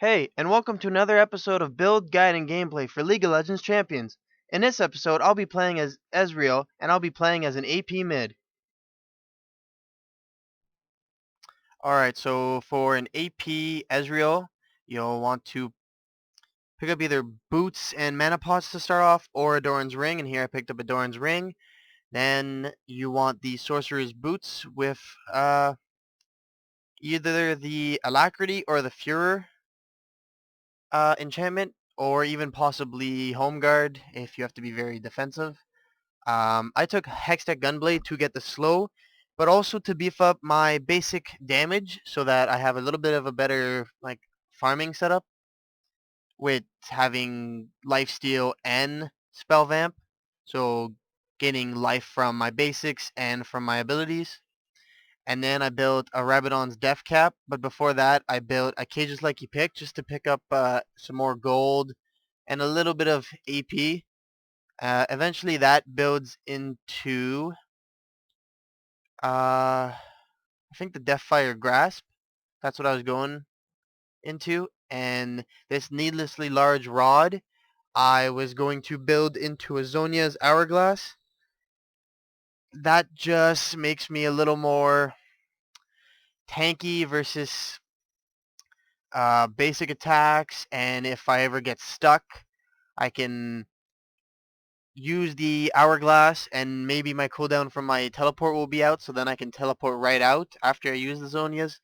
Hey, and welcome to another episode of Build, Guide, and Gameplay for League of Legends Champions. In this episode, I'll be playing as Ezreal, and I'll be playing as an AP mid. Alright, so for an AP Ezreal, you'll want to pick up either Boots and Mana Pots to start off, or a Doran's Ring, and here I picked up a Doran's Ring. Then you want the Sorcerer's Boots with either the Alacrity or the Furor enchantment, or even possibly Home Guard if you have to be very defensive. I took Hextech Gunblade to get the slow, but also to beef up my basic damage so that I have a little bit of a better farming setup with having lifesteal and spell vamp. So getting life from my basics and from my abilities. And then I built a Rabadon's Death Cap, but before that I built a Cages Like You Pick just to pick up some more gold and a little bit of AP. Eventually that builds into I think the Deathfire Grasp. That's what I was going into. And this needlessly large rod, I was going to build into a Zhonya's Hourglass. That just makes me a little more tanky versus basic attacks. And if I ever get stuck, I can use the Hourglass and maybe my cooldown from my teleport will be out. So then I can teleport right out after I use the Zhonya's.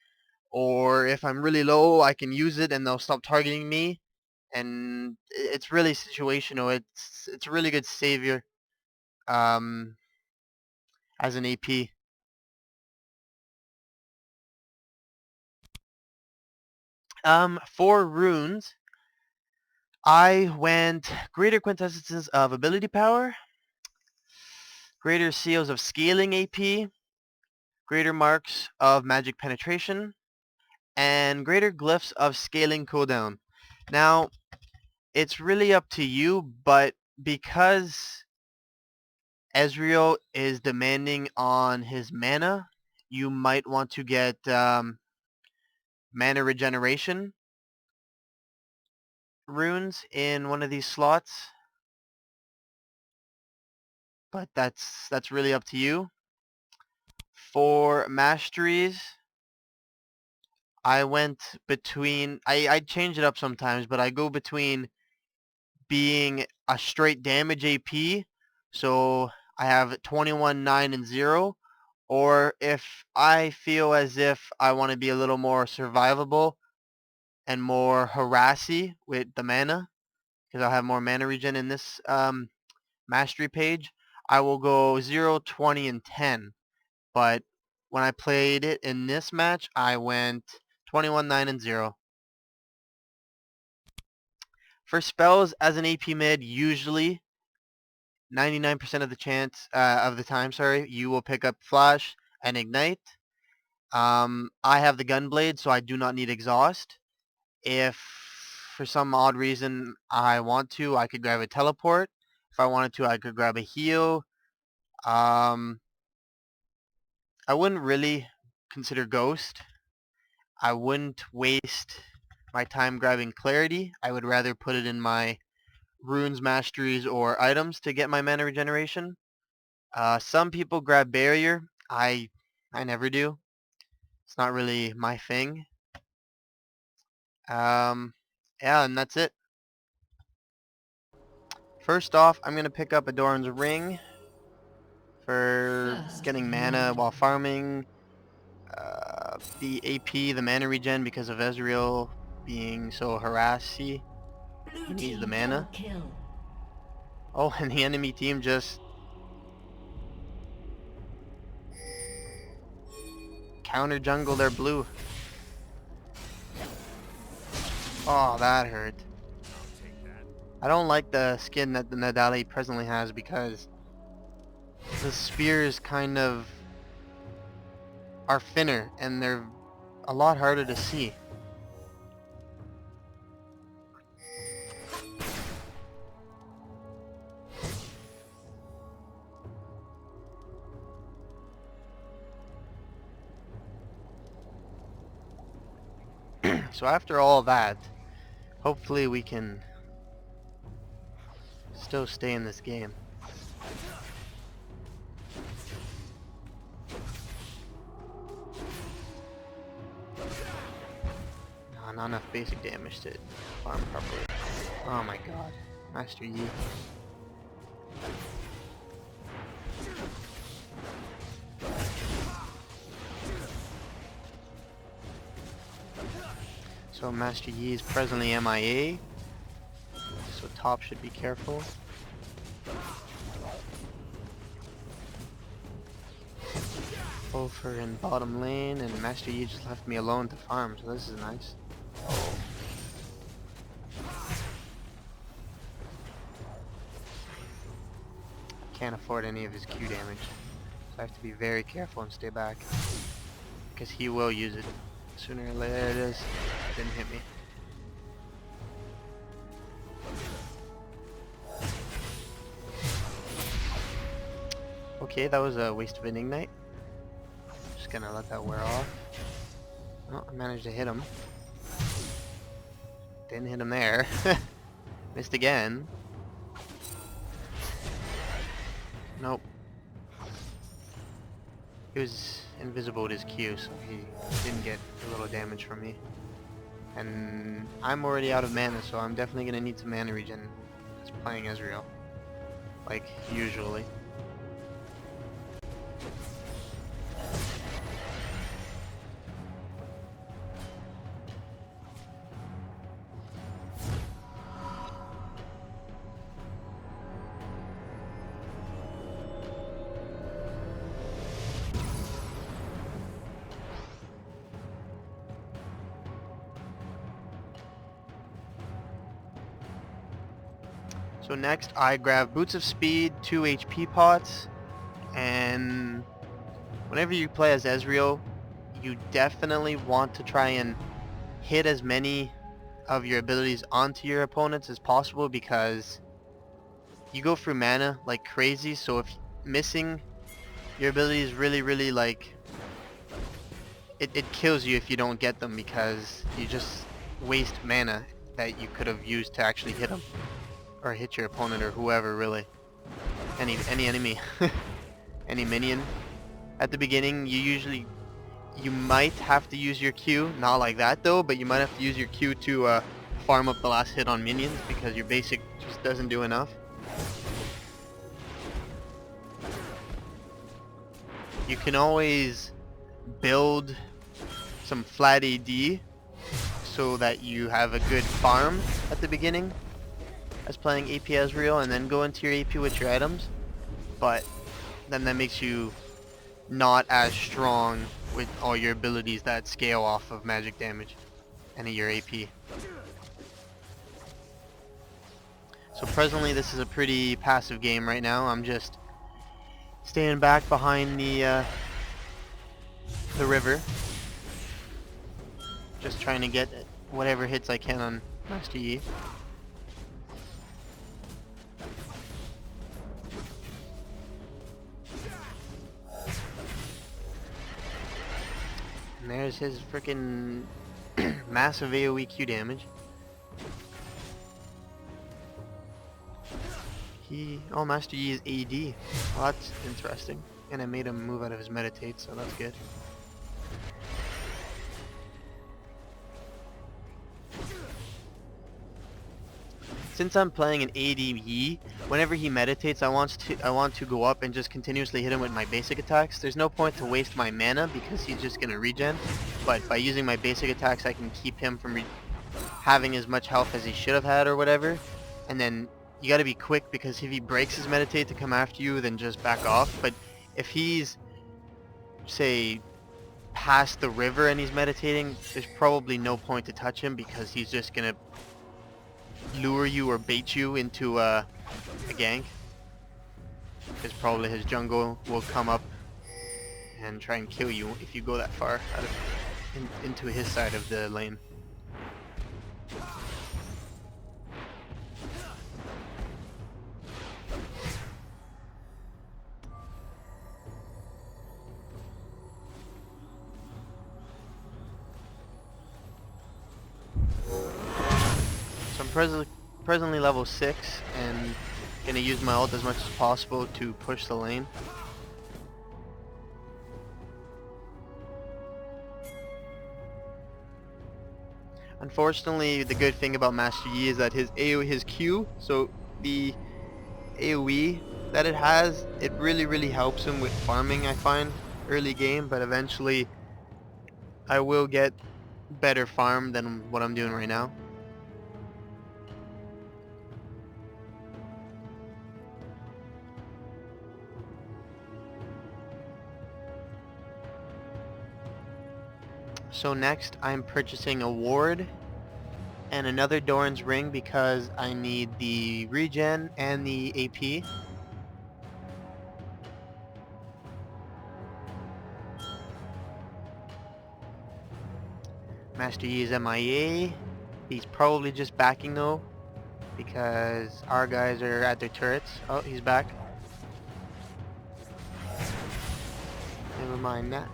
Or if I'm really low, I can use it and they'll stop targeting me. And it's really situational. It's a really good savior um, as an AP. For runes, I went Greater Quintessences of Ability Power, Greater Seals of Scaling AP, Greater Marks of Magic Penetration, and Greater Glyphs of Scaling Cooldown. Now, it's really up to you, but because Ezreal is demanding on his mana, you might want to get mana regeneration runes in one of these slots, but that's really up to you. For Masteries, I went between, I change it up sometimes, but I go between being a straight damage AP, so I have 21, 9, and 0, or if I feel as if I want to be a little more survivable and more harassy with the mana, because I'll have more mana regen in this mastery page, I will go 0, 20, and 10. But when I played it in this match, I went 21, 9, and 0. For spells as an AP mid, usually 99% of the chance of the time, you will pick up Flash and Ignite. I have the Gunblade, so I do not need Exhaust. If for some odd reason I want to, I could grab a Teleport. If I wanted to, I could grab a Heal. Um, I wouldn't really consider Ghost. I wouldn't waste my time grabbing Clarity. I would rather put it in my Runes, Masteries, or items to get my mana regeneration. Some people grab Barrier. I never do. It's not really my thing. Yeah, and that's it. First off, I'm going to pick up a Doran's Ring for First getting mana blood. while farming. The AP, the mana regen, because of Ezreal being so harassy. Blue He needs the team double mana. kill. Oh, and the enemy team just counter jungle their blue. Oh, that hurt. I don't like the skin that the Nadali presently has because the spears kind of are thinner and they're a lot harder to see. So after all that, Hopefully we can still stay in this game. No, not enough basic damage to farm properly. Oh my god. Master Yi. So Master Yi is presently MIA. So top should be careful. Both are in bottom lane, and Master Yi just left me alone to farm, so this is nice. Can't afford any of his Q damage, so I have to be very careful and stay back, because he will use it sooner or later. There it is. Didn't hit me. Okay, that was a waste of an ignite. Just gonna let that wear off. Oh, I managed to hit him. Didn't hit him there. Missed again. Nope. He was invisible with his Q, so he didn't get a little damage from me. And I'm already out of mana, so I'm definitely gonna need some mana regen as playing Ezreal. Like usually. So next I grab Boots of Speed, 2 HP pots, and whenever you play as Ezreal, you definitely want to try and hit as many of your abilities onto your opponents as possible, because you go through mana like crazy, so if missing your abilities really like it kills you if you don't get them, because you just waste mana that you could have used to actually hit them. Or hit your opponent or whoever, really. Any enemy. Any minion. At the beginning, you might have to use your Q, not like that though, but you might have to use your Q to farm up the last hit on minions, because your basic just doesn't do enough. You can always build some flat AD so that you have a good farm at the beginning as playing AP Ezreal, and then go into your AP with your items, but then that makes you not as strong with all your abilities that scale off of magic damage and your AP. So presently this is a pretty passive game right now. I'm just staying back behind the river, just trying to get whatever hits I can on Master Yi. And there's his freaking massive AoE Q damage. Oh, Master Yi is AD. Well, that's interesting. And I made him move out of his meditate, so that's good. Since I'm playing an AD Yi, whenever he meditates, I want to go up and just continuously hit him with my basic attacks. There's no point to waste my mana because he's just gonna regen. But by using my basic attacks, I can keep him from having as much health as he should have had or whatever. And then you gotta be quick, because if he breaks his meditate to come after you, then just back off. But if he's, say, past the river and he's meditating, there's probably no point to touch him, because he's just gonna lure you or bait you into a gank, because probably his jungle will come up and try and kill you if you go that far out of, into his side of the lane. presently level 6 and gonna use my ult as much as possible to push the lane. Unfortunately, the good thing about Master Yi is that his Q, so the AoE that it has, it really helps him with farming, I find, early game, but eventually I will get better farm than what I'm doing right now. So next I'm purchasing a ward and another Doran's ring because I need the regen and the AP. Master Yi is MIA. He's probably just backing though, because our guys are at their turrets. Oh, he's back. Never mind that.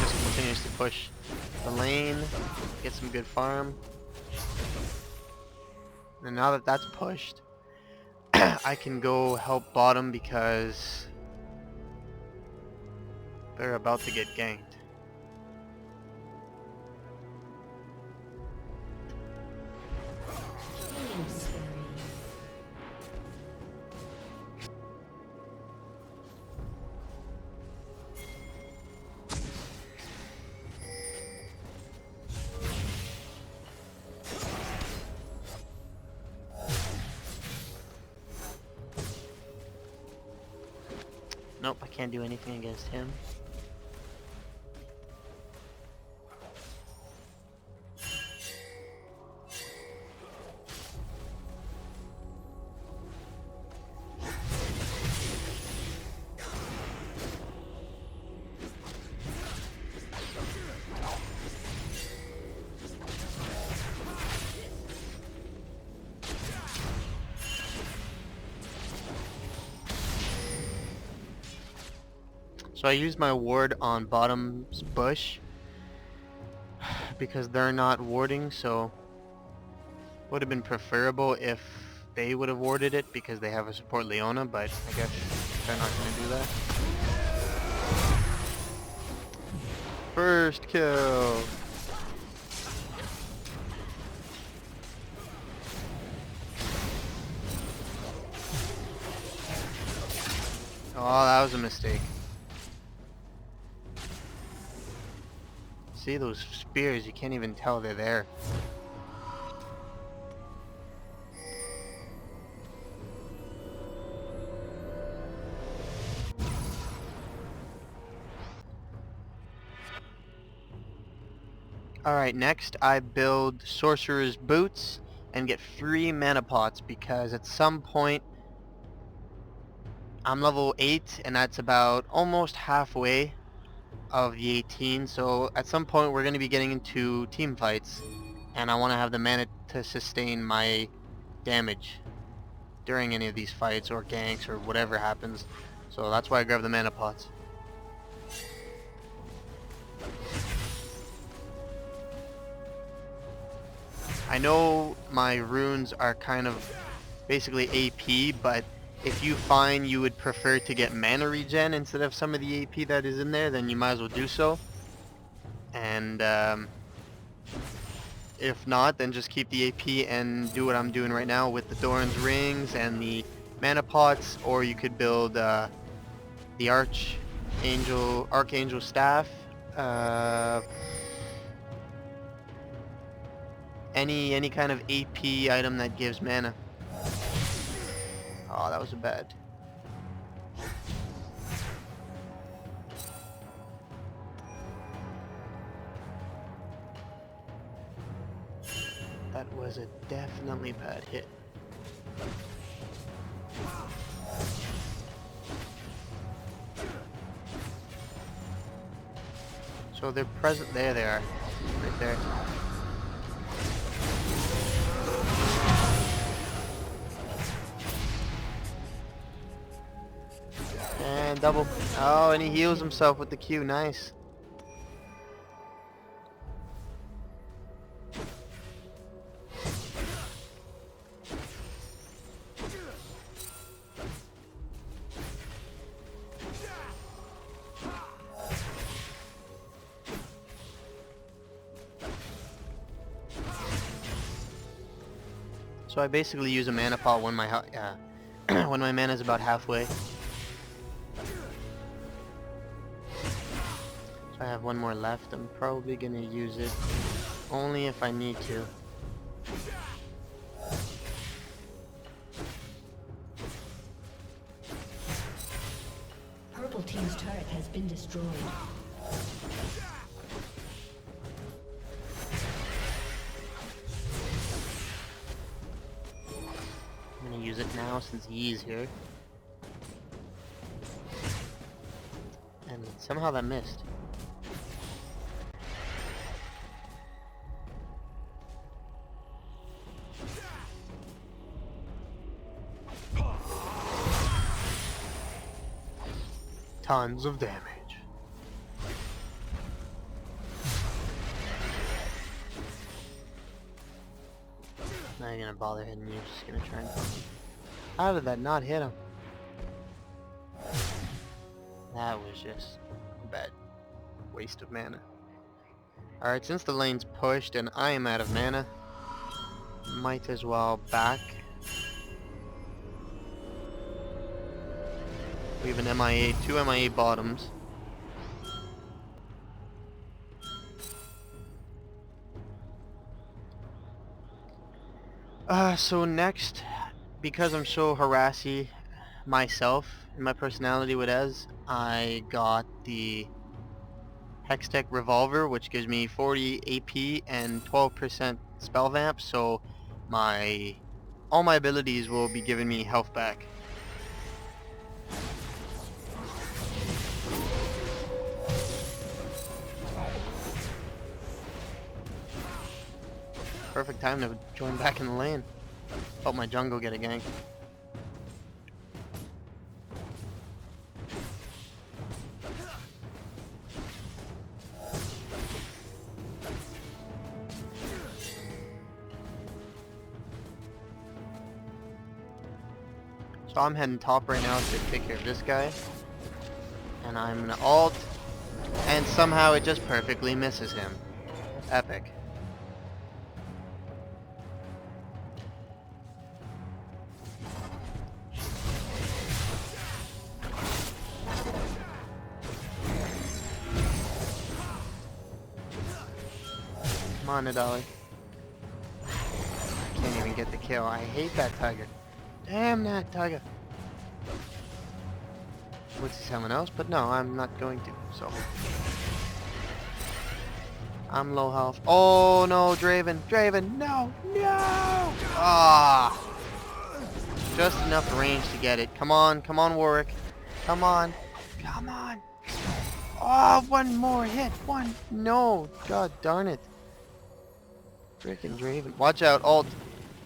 Just continues to push the lane, get some good farm. And now that that's pushed, I can go help bottom because they're about to get ganked. Nope, I can't do anything against him. So I used my ward on bottom's bush because they're not warding, so would have been preferable if they would have warded it because they have a support Leona, but I guess they're not going to do that. First kill! Oh, that was a mistake. See those spears, you can't even tell they're there. Alright, next I build Sorcerer's Boots and get 3 mana pots because at some point I'm level 8 and that's about almost halfway of the 18, so at some point we're going to be getting into team fights and I want to have the mana to sustain my damage during any of these fights or ganks or whatever happens, so that's why I grab the mana pots. I know my runes are kind of basically AP, but if you find you would prefer to get mana regen instead of some of the AP that is in there, then you might as well do so. And if not, then just keep the AP and do what I'm doing right now with the Doran's rings and the mana pots, or you could build the Archangel staff. Any kind of AP item that gives mana. Oh, that was a bad. That was a definitely bad hit. So they're present. There they are. Right there. And double. Oh, and he heals himself with the Q. Nice. So I basically use a mana pot when my when my mana is about halfway. So I have one more left. I'm probably gonna use it only if I need to. Purple team's turret has been destroyed. I'm gonna use it now since he's here. And somehow that missed. Tons of damage. Not even gonna bother hitting you, just gonna try and... How did that not hit him? That was just a bad waste of mana. Alright, since the lane's pushed and I am out of mana, might as well back. We have an MIA, 2 MIA bottoms. So next, because I'm so harassy myself and my personality with Ez, I got the Hextech Revolver, which gives me 40 AP and 12% spell vamp, so all my abilities will be giving me health back. Perfect time to join back in the lane. Help my jungle get a gank. So I'm heading top right now to take care of this guy. And I'm gonna ult. And somehow it just perfectly misses him. Epic. Come on, Nadali. Can't even get the kill. I hate that tiger. Damn that tiger. Would see someone else, but no, I'm not going to. So I'm low health. Oh no, Draven, Draven, no, no! Ah, just enough range to get it. Come on, Warwick. Come on, come on. Oh, one more hit. One. No, god darn it. Frickin' Draven. Watch out, ult.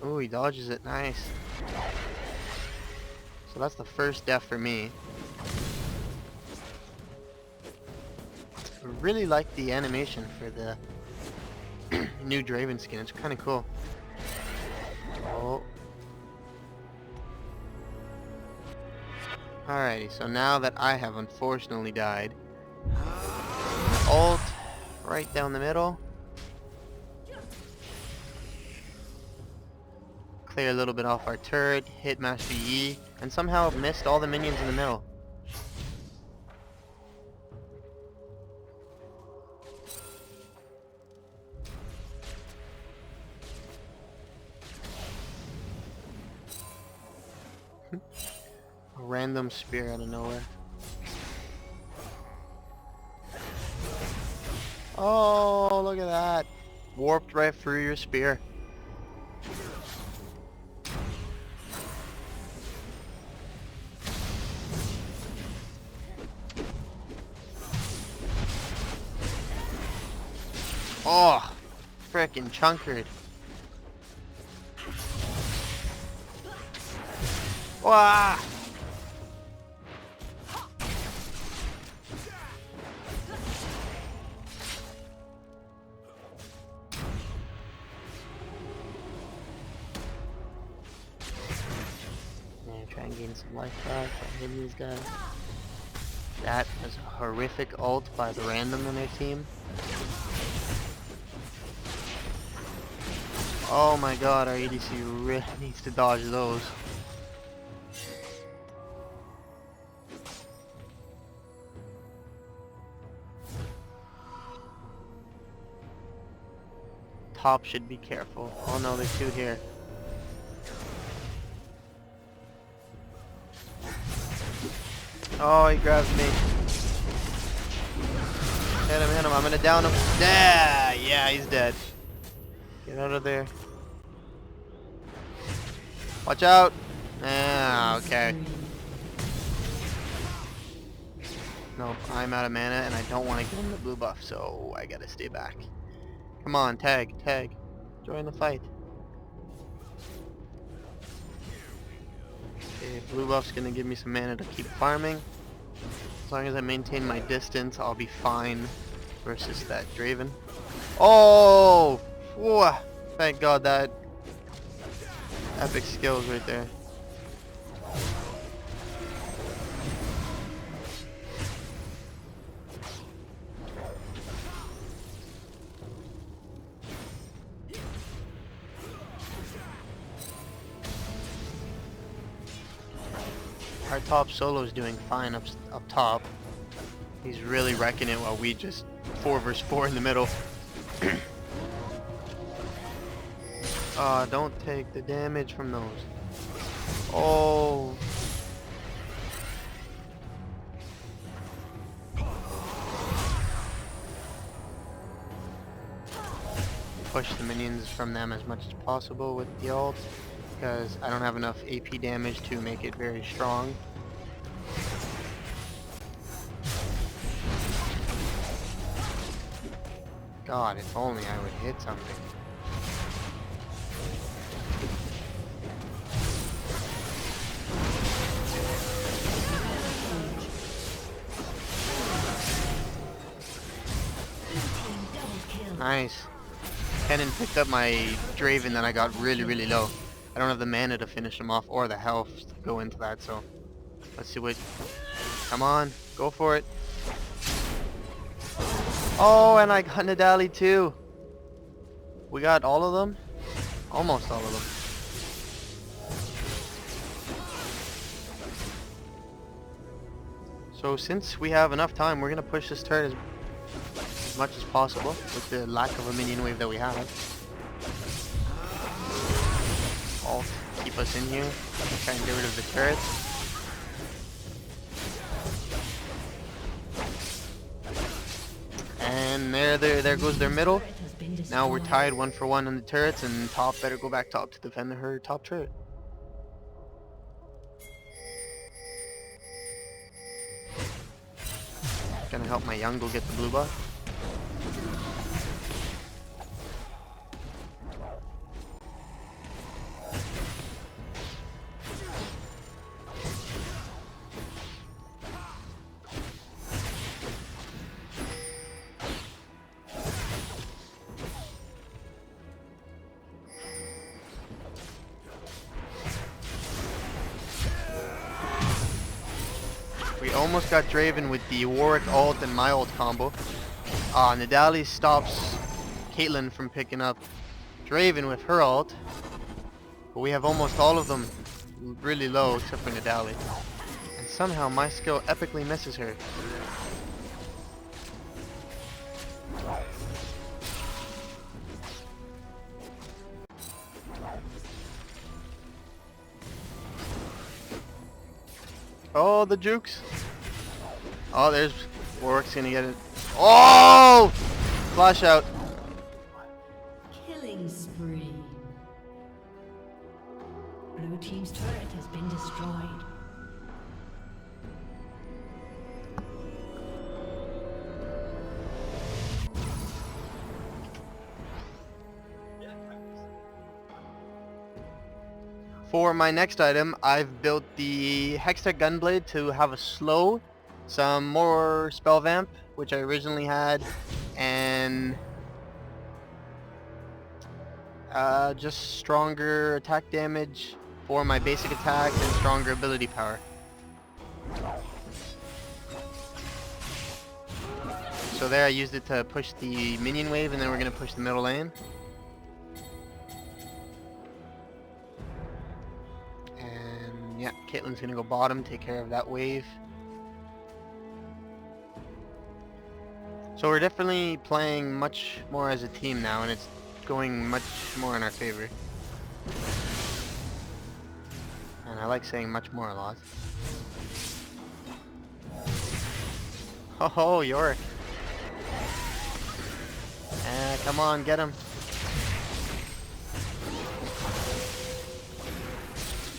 Oh, he dodges it. Nice. So that's the first death for me. I really like the animation for the new Draven skin. It's kind of cool. Oh. Alrighty, so now that I have unfortunately died, ult right down the middle. Clear a little bit off our turret, hit Mastery E, and somehow missed all the minions in the middle. A random spear out of nowhere. Oh, look at that. Warped right through your spear. Oh, frickin' chunkered. Wah! Yeah, try and gain some life back by hitting these guys. That was a horrific ult by the random on their team. Oh my god, our ADC really needs to dodge those. Top should be careful. Oh no, there's two here. Oh, he grabs me. Hit him, I'm gonna down him. Yeah, he's dead. Get out of there. Watch out. Ah, okay. Nope, I'm out of mana and I don't want to give him the blue buff, so I gotta stay back. Come on, tag. Join the fight. Okay, blue buff's gonna give me some mana to keep farming. As long as I maintain my distance, I'll be fine versus that Draven. Oh! Whoa, thank god, that epic skills right there. Our top solo's doing fine up top. He's really wrecking it while we just 4 versus 4 in the middle. Don't take the damage from those. Oh. Push the minions from them as much as possible with the ult, because I don't have enough AP damage to make it very strong. God, if only I would hit something. Nice. Kennen picked up my Draven, then I got really low. I don't have the mana to finish him off or the health to go into that, so let's see what. Come on, go for it. Oh, and I got Nidalee too. We got all of them? Almost all of them. So since we have enough time, we're gonna push this turret as much as possible with the lack of a minion wave that we have. All keep us in here. Try and get rid of the turrets. And there goes their middle. Now we're tied 1 for 1 on the turrets, and top better go back top to defend her top turret. Gonna help my Young go get the blue buff. We almost got Draven with the Warwick ult and my ult combo. Nidalee stops Caitlyn from picking up Draven with her ult. But we have almost all of them really low except for Nidalee. And somehow my skill epically misses her. Oh, the jukes. Oh, there's Warwick's gonna get it. Oh! Flash out. Killing spree. Blue team's turret has been destroyed. For my next item, I've built the Hextech Gunblade to have a slow, some more spell vamp, which I originally had, and just stronger attack damage for my basic attacks and stronger ability power. So there I used it to push the minion wave, and then we're going to push the middle lane. And yeah, Caitlyn's going to go bottom, take care of that wave. So we're definitely playing much more as a team now, and it's going much more in our favor. And I like saying much more a lot. Oh, Yorick. Come on, get him.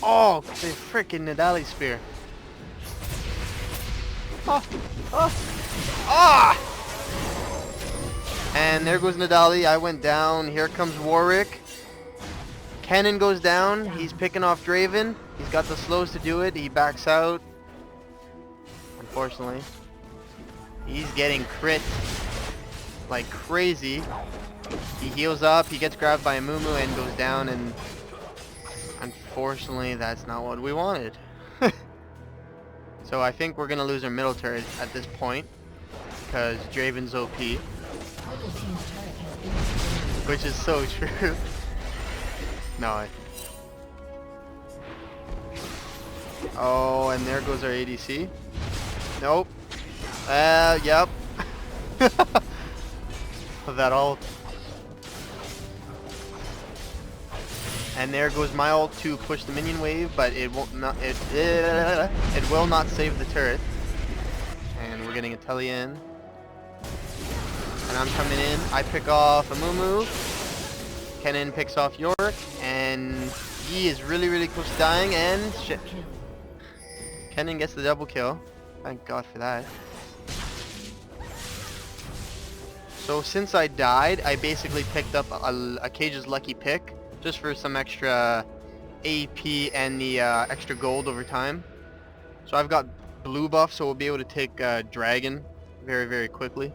Oh, the freaking Nidalee spear. Oh, oh, ah! And there goes Nidalee. I went down. Here comes Warwick. Kennen goes down. He's picking off Draven. He's got the slows to do it. He backs out. Unfortunately. He's getting crit like crazy. He heals up. He gets grabbed by a Mumu and goes down. And unfortunately, that's not what we wanted. So I think we're going to lose our middle turret at this point. Because Draven's OP. Which is so true. No. Oh, and there goes our ADC. Nope. Yep. That ult. And there goes my ult to push the minion wave, but it won't not it will not save the turret. And we're getting a telly in. And I'm coming in. I pick off a Mumu. Kennen picks off York, and Yi is really, really close to dying, and shit. Kennen gets the double kill. Thank God for that. So since I died, I basically picked up a Cage's Lucky Pick, just for some extra AP and the extra gold over time. So I've got blue buff, so we'll be able to take Dragon very, very quickly.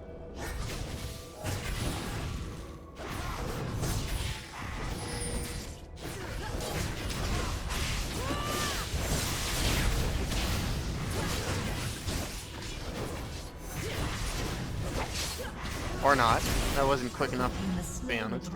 Or not. That wasn't quick enough, to be honest.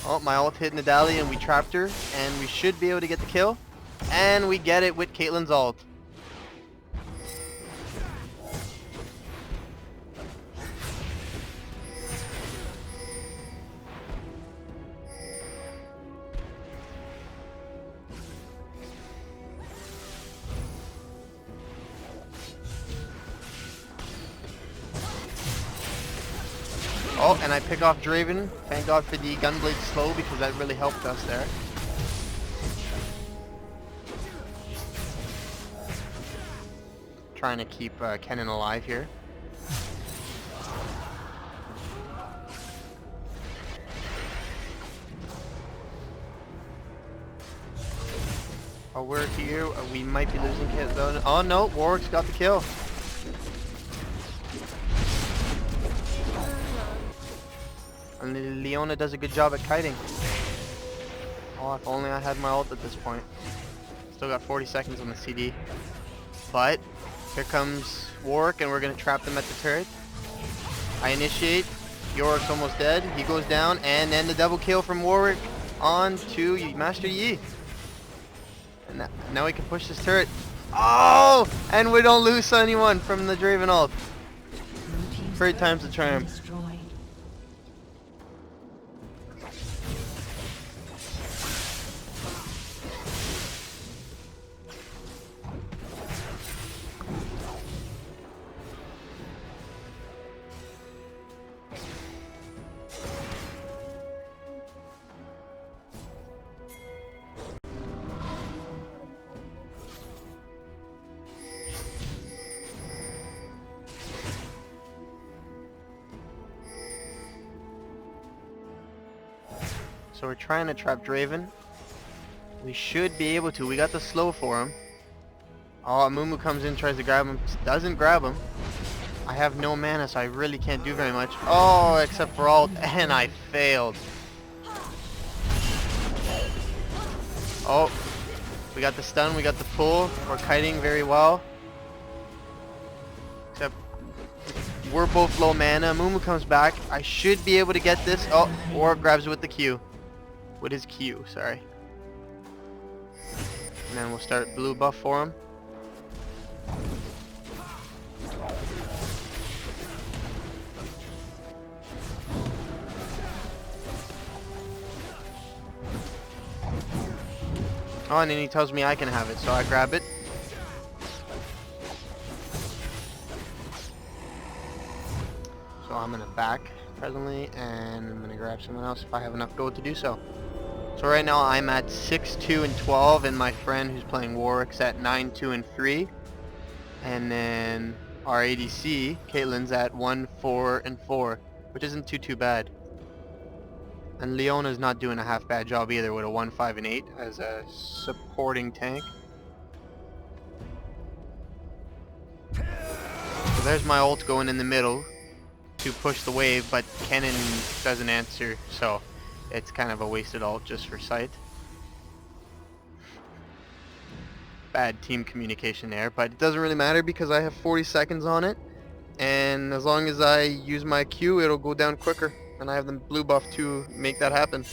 Oh, my ult hit Nidalee and we trapped her, and we should be able to get the kill. And we get it with Caitlyn's ult. Oh, and I pick off Draven. Thank God for the Gunblade slow, because that really helped us there. Trying to keep Kennen alive here. Oh, we're here. We might be losing kills though. Oh no, Warwick's got the kill. And Leona does a good job at kiting. Oh, if only I had my ult at this point. Still got 40 seconds on the CD. But here comes Warwick, and we're going to trap them at the turret. I initiate. Yorick's almost dead. He goes down, and then the double kill from Warwick on to Master Yi. And now we can push this turret. Oh! And we don't lose anyone from the Draven ult. Great times to triumph. So we're trying to trap Draven. We should be able to. We got the slow for him. Oh, Mumu comes in, tries to grab him. Doesn't grab him. I have no mana, so I really can't do very much. Oh, except for ult, and I failed. Oh, we got the stun, we got the pull. We're kiting very well. Except we're both low mana. Mumu comes back. I should be able to get this. Oh, or grabs with the Q. With his Q, sorry. And then we'll start blue buff for him. Oh, and then he tells me I can have it, so I grab it. So I'm gonna back presently, and I'm gonna grab someone else if I have enough gold to do so. So right now I'm at 6-2 and 12, and my friend who's playing Warwick's at 9-2 and 3. And then our ADC, Caitlyn's at 1-4 and 4, which isn't too bad. And Leona's not doing a half bad job either with a 1-5 and 8 as a supporting tank. So there's my ult going in the middle to push the wave, but Kennen doesn't answer, so it's kind of a wasted ult just for sight. Bad team communication there, but it doesn't really matter because I have 40 seconds on it, and as long as I use my Q, it'll go down quicker, and I have the blue buff to make that happen.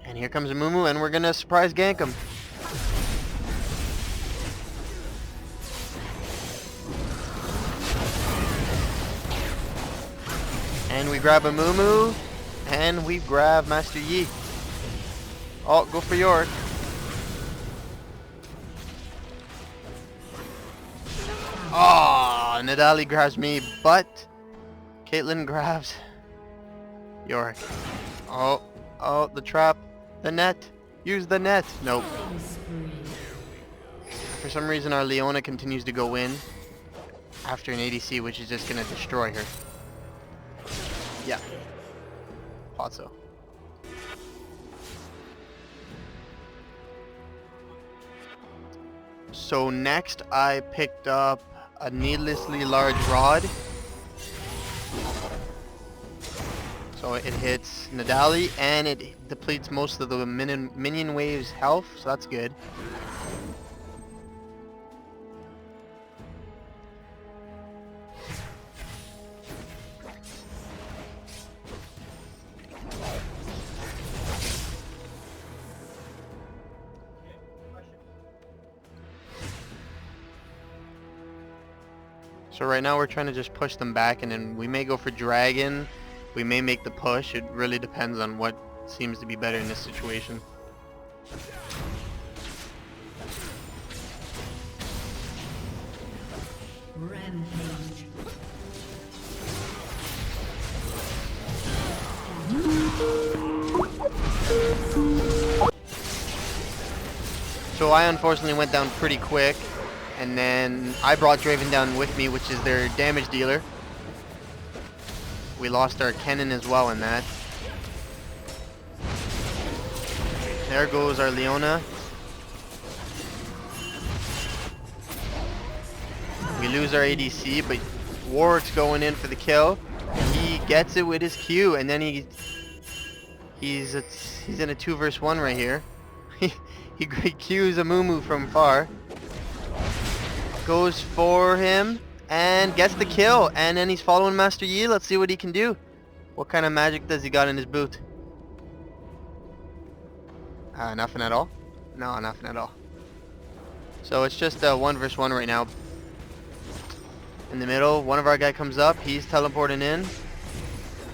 And here comes Mumu, and we're gonna surprise gank him. And we grab a Mumu, and we grab Master Yi. Oh, go for York. Oh, Nadali grabs me, but Caitlyn grabs York. Oh, the trap. The net. Use the net. Nope. For some reason, our Leona continues to go in after an ADC, which is just going to destroy her. Yeah. Thought so. So next, I picked up a needlessly large rod. So it hits Nadali and it depletes most of the minion wave's health, so that's good. So right now we're trying to just push them back, and then we may go for dragon. We may make the push. It really depends on what seems to be better in this situation. Rampage. So I unfortunately went down pretty quick, and then I brought Draven down with me, which is their damage dealer. We lost our Kennen as well in that. There goes our Leona. We lose our ADC, but Warwick's going in for the kill. He gets it with his Q, and then he's in a 2 versus 1 right here. he Qs a Mumu from far. Goes for him and gets the kill, and then he's following Master Yi. Let's see what he can do. What kind of magic does he got in his boot? Nothing at all. No, nothing at all. So it's just a 1 versus 1 right now. In the middle, one of our guy comes up. He's teleporting in,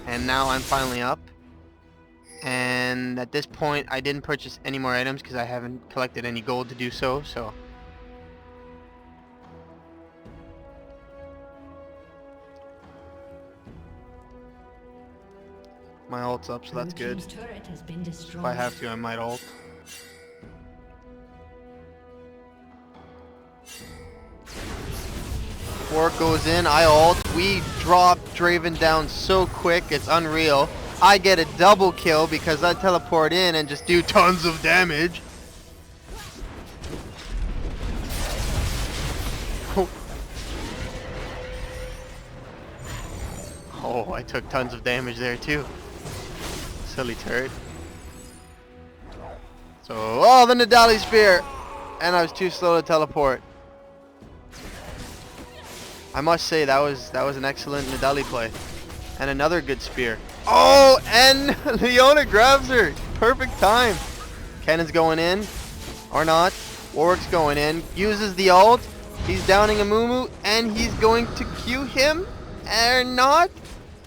and now I'm finally up. And at this point, I didn't purchase any more items because I haven't collected any gold to do so. So. My ult's up, so that's good. Turret has been destroyed. If I have to, I might ult. Warwick goes in, I ult. We drop Draven down so quick, it's unreal. I get a double kill because I teleport in and just do tons of damage. Oh, I took tons of damage there too. Silly turd. So, oh, the Nidalee Spear! And I was too slow to teleport. I must say that was an excellent Nidalee play. And another good spear. Oh, and Leona grabs her. Perfect time. Cannon's going in. Or not. Warwick's going in. Uses the ult. He's downing a Mumu. And he's going to Q him. Or not.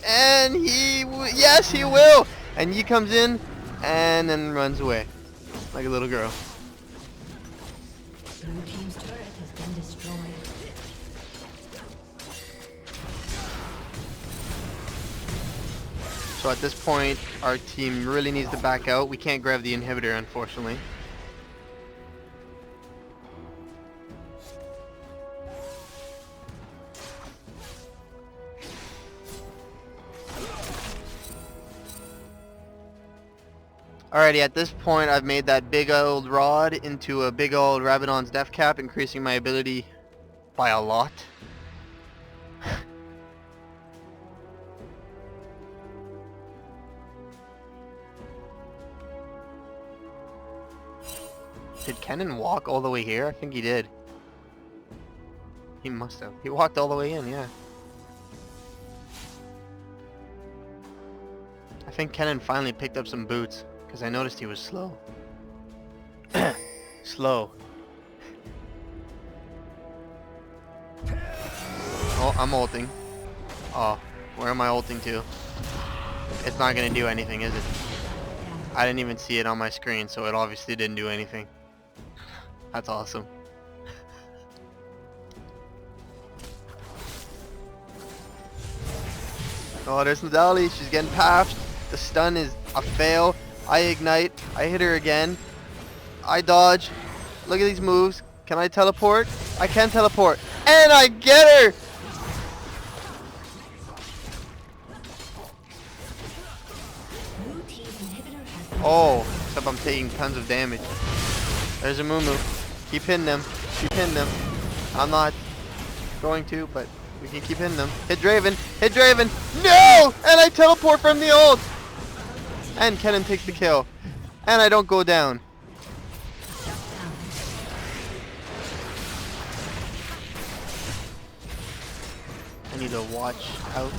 And yes, he will. And he comes in and then runs away. Like a little girl. Blue team's turret has been destroyed. So at this point, our team really needs to back out. We can't grab the inhibitor, unfortunately. Alrighty, at this point, I've made that big old rod into a big old Rabadon's death cap, increasing my ability by a lot. Did Kennen walk all the way here? I think he did. He must have. He walked all the way in, yeah. I think Kennen finally picked up some boots, because I noticed he was slow. Slow. Oh, I'm ulting. Oh, where am I ulting to? It's not going to do anything, is it? I didn't even see it on my screen, so it obviously didn't do anything. That's awesome. Oh, there's Nidalee. She's getting paffed. The stun is a fail. I ignite. I hit her again. I dodge. Look at these moves. Can I teleport? I can teleport. And I get her! Oh, except I'm taking tons of damage. There's a Mumu. Keep hitting them. Keep hitting them. I'm not going to, but we can keep hitting them. Hit Draven. Hit Draven. No! And I teleport from the ult. And Kennen takes the kill. And I don't go down. I need to watch out.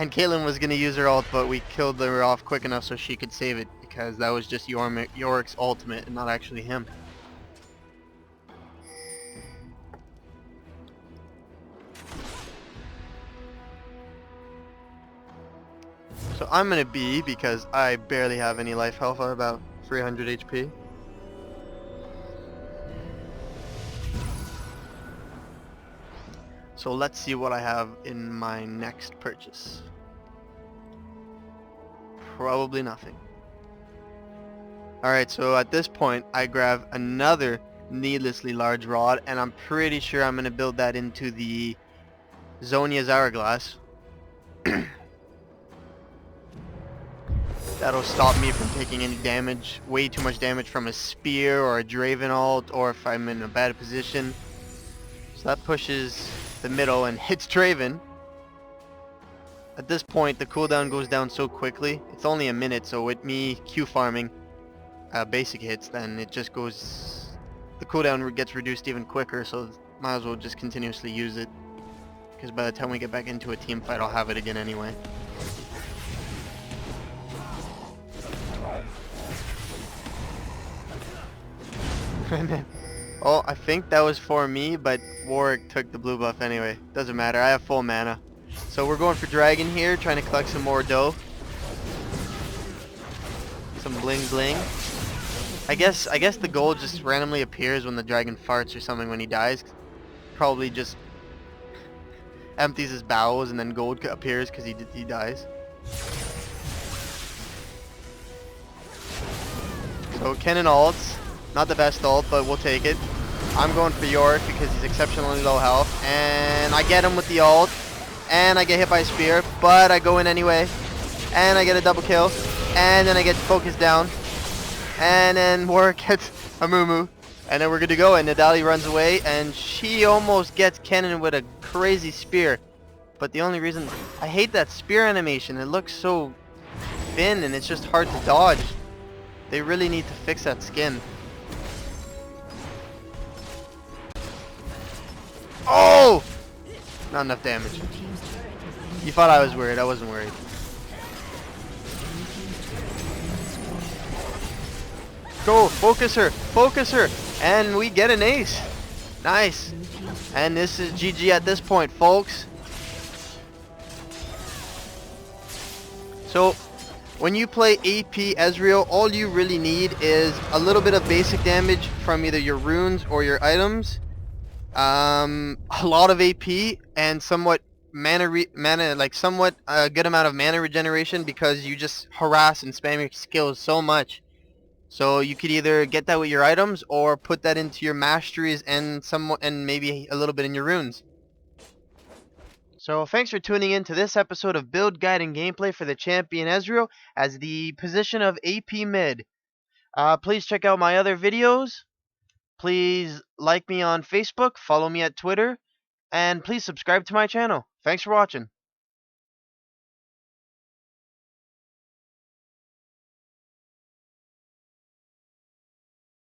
And Caitlyn was going to use her ult, but we killed her off quick enough so she could save it, because that was just Yorick's ultimate and not actually him. So I'm going to B because I barely have any life health. I'm about 300 HP. So let's see what I have in my next purchase. Probably nothing. Alright, so at this point I grab another needlessly large rod, and I'm pretty sure I'm going to build that into the Zhonya's Hourglass. That'll stop me from taking any damage, way too much damage from a spear or a Draven ult, or if I'm in a bad position. So that pushes the middle and hits Draven. At this point the cooldown goes down so quickly. It's only a minute, so with me Q farming basic hits, then it just goes, the cooldown gets reduced even quicker, so might as well just continuously use it, because by the time we get back into a team fight I'll have it again anyway. Oh, I think that was for me, but Warwick took the blue buff anyway. Doesn't matter, I have full mana. So we're going for dragon here, trying to collect some more dough. Some bling bling. I guess the gold just randomly appears when the dragon farts or something when he dies. Probably just empties his bowels and then gold appears because he dies. So Kennen ults. Not the best ult, but we'll take it. I'm going for Yorick because he's exceptionally low health. And I get him with the ult. And I get hit by a spear. But I go in anyway. And I get a double kill. And then I get focused down. And then Warwick gets a moo. And then we're good to go. And Nidalee runs away. And she almost gets Kennen with a crazy spear. But the only reason... I hate that spear animation. It looks so thin and it's just hard to dodge. They really need to fix that skin. Oh! Not enough damage. You thought I was worried. I wasn't worried. Go! Focus her! Focus her! And we get an ace. Nice. And this is GG at this point, folks. So, when you play AP Ezreal, all you really need is a little bit of basic damage from either your runes or your items. A lot of AP and somewhat somewhat a good amount of mana regeneration because you just harass and spam your skills so much. So you could either get that with your items or put that into your masteries and maybe a little bit in your runes. So thanks for tuning in to this episode of Build Guide and Gameplay for the champion Ezreal as the position of AP Mid. Please check out my other videos. Please like me on Facebook, follow me at Twitter, and please subscribe to my channel. Thanks for watching.